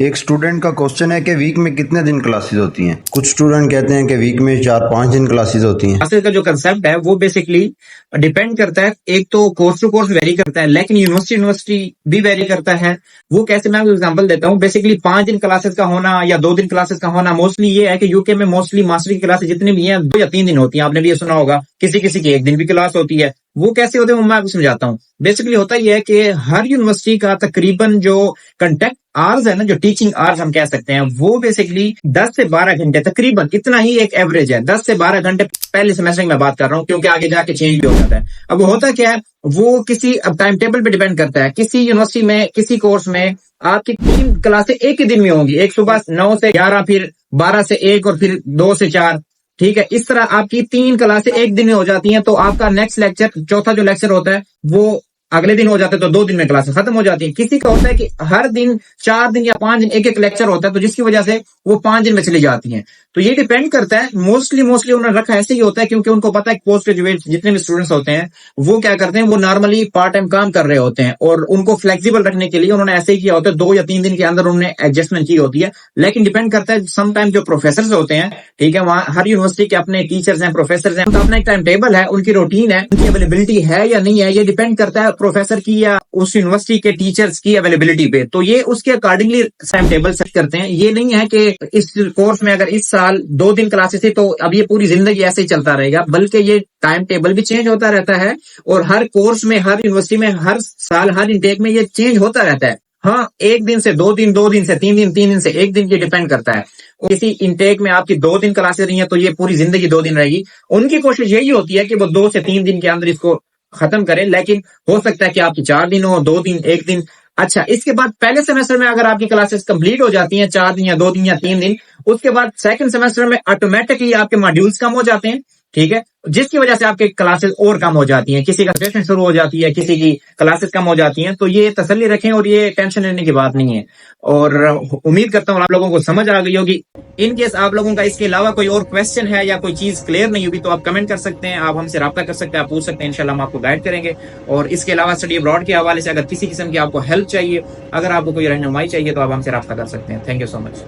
एक स्टूडेंट का क्वेश्चन है कि वीक में कितने दिन क्लासेस होती हैं। कुछ स्टूडेंट कहते हैं कि वीक में 4-5 दिन क्लासेस होती हैं। क्लासेस का जो कंसेप्ट है वो बेसिकली डिपेंड करता है, एक तो कोर्स टू कोर्स वेरी करता है, लेकिन यूनिवर्सिटी यूनिवर्सिटी भी वेरी करता है। वो कैसे, मैं एग्जांपल देता हूँ। बेसिकली 5 दिन क्लासेस का होना या 2 दिन क्लासेस का होना मोस्टली ये है कि यूके में मोस्टली मास्टर की क्लासेस जितनी भी हैं 2 या 3 दिन होती हैं। आपने भी ये सुना होगा, किसी किसी की 1 दिन भी क्लास होती है। वो कैसे होते हैं वो मैं आपको समझाता हूँ। बेसिकली होता यह है कि हर यूनिवर्सिटी का तकरीबन जो कंटेक्ट आवर्स है ना, जो टीचिंग आवर्स हम कह सकते हैं, वो बेसिकली 10 से 12 घंटे, तकरीबन इतना ही एक एवरेज है। 10 से 12 घंटे पहले सेमेस्टर की मैं बात कर रहा हूँ, क्योंकि आगे जाके चेंज भी हो जाता है। अब वो होता क्या है, वो किसी अब टाइम टेबल पे डिपेंड करता है। किसी यूनिवर्सिटी में किसी कोर्स में आपकी 3 क्लासें एक ही दिन में होंगी, एक सुबह 9 से 11, फिर 12 से 1 और फिर 2 से 4। ठीक है, इस तरह आपकी 3 क्लासें एक दिन में हो जाती हैं। तो आपका नेक्स्ट लेक्चर, चौथा जो लेक्चर होता है, वो अगले दिन हो जाता है, तो 2 दिन में क्लासेस खत्म हो जाती है। किसी का होता है कि हर दिन 4 दिन या 5 दिन एक एक लेक्चर होता है, तो जिसकी वजह से वो 5 दिन में चली जाती हैं। तो ये डिपेंड करता है। मोस्टली उन्होंने रखा ऐसे ही होता है, क्योंकि उनको पता है पोस्ट ग्रेजुएट जितने भी स्टूडेंट्स होते हैं वो क्या करते हैं, वो नॉर्मली पार्ट टाइम काम कर रहे होते हैं, और उनको फ्लेक्सिबल रखने के लिए उन्होंने ऐसे ही किया होता है। 2 या 3 दिन के अंदर उन्होंने एडजस्टमेंट की होती है। लेकिन डिपेंड करता है, समटाइम जो प्रोफेसर होते हैं, ठीक है, वहां हर यूनिवर्सिटी के अपने टीचर्स हैं, प्रोफेसर हैं, उनका अपना एक टाइम टेबल है, उनकी रूटीन है, उनकी अवेलेबिलिटी है या नहीं है, ये डिपेंड करता है प्रोफेसर की या उस यूनिवर्सिटी के टीचर्स की अवेलेबिलिटी पे। तो ये उसके अकॉर्डिंगली टाइम टेबल सेट करते हैं। ये नहीं है कि इस कोर्स में अगर इस साल 2 दिन क्लासेस थी तो अब ये पूरी जिंदगी ऐसे ही चलता रहेगा, बल्कि ये टाइम टेबल भी चेंज होता रहता है। और हर कोर्स में, हर यूनिवर्सिटी में, हर साल, हर इंटेक में ये चेंज होता रहता है। हाँ, 1 दिन से 2 दिन, 2 दिन से 3 दिन, 3 दिन से 1 दिन, ये डिपेंड करता है। किसी इंटेक में आपकी 2 दिन क्लासेस रही हैं तो ये पूरी जिंदगी 2 दिन रहेगी। उनकी कोशिश यही होती है कि वो 2 से 3 दिन के अंदर इसको खत्म करें, लेकिन हो सकता है कि आपकी 4 दिन हो, 2 दिन, 1 दिन। अच्छा, इसके बाद पहले सेमेस्टर में अगर आपकी क्लासेस कंप्लीट हो जाती हैं 4 दिन या 2 दिन या 3 दिन, उसके बाद सेकंड सेमेस्टर में ऑटोमेटिकली आपके मॉड्यूल्स कम हो जाते हैं। ठीक है, जिसकी वजह से आपके क्लासेस और कम हो जाती हैं। किसी का सेशन शुरू हो जाती है, किसी की क्लासेस कम हो जाती हैं। तो ये तसल्ली रखें और ये टेंशन लेने की बात नहीं है। और उम्मीद करता हूँ आप लोगों को समझ आ गई होगी। इन केस आप लोगों का इसके अलावा कोई और क्वेश्चन है या कोई चीज क्लियर नहीं हुई तो आप कमेंट कर सकते हैं, आप हमसे राब्ता कर सकते हैं, आप पूछ सकते हैं। इंशाल्लाह हम आपको गाइड करेंगे। और इसके अलावा स्टडी अब्रॉड के हवाले से अगर किसी किस्म की आपको हेल्प चाहिए, अगर आपको कोई रहनुमाई चाहिए, तो आप हमसे राब्ता कर सकते हैं। Thank you so much.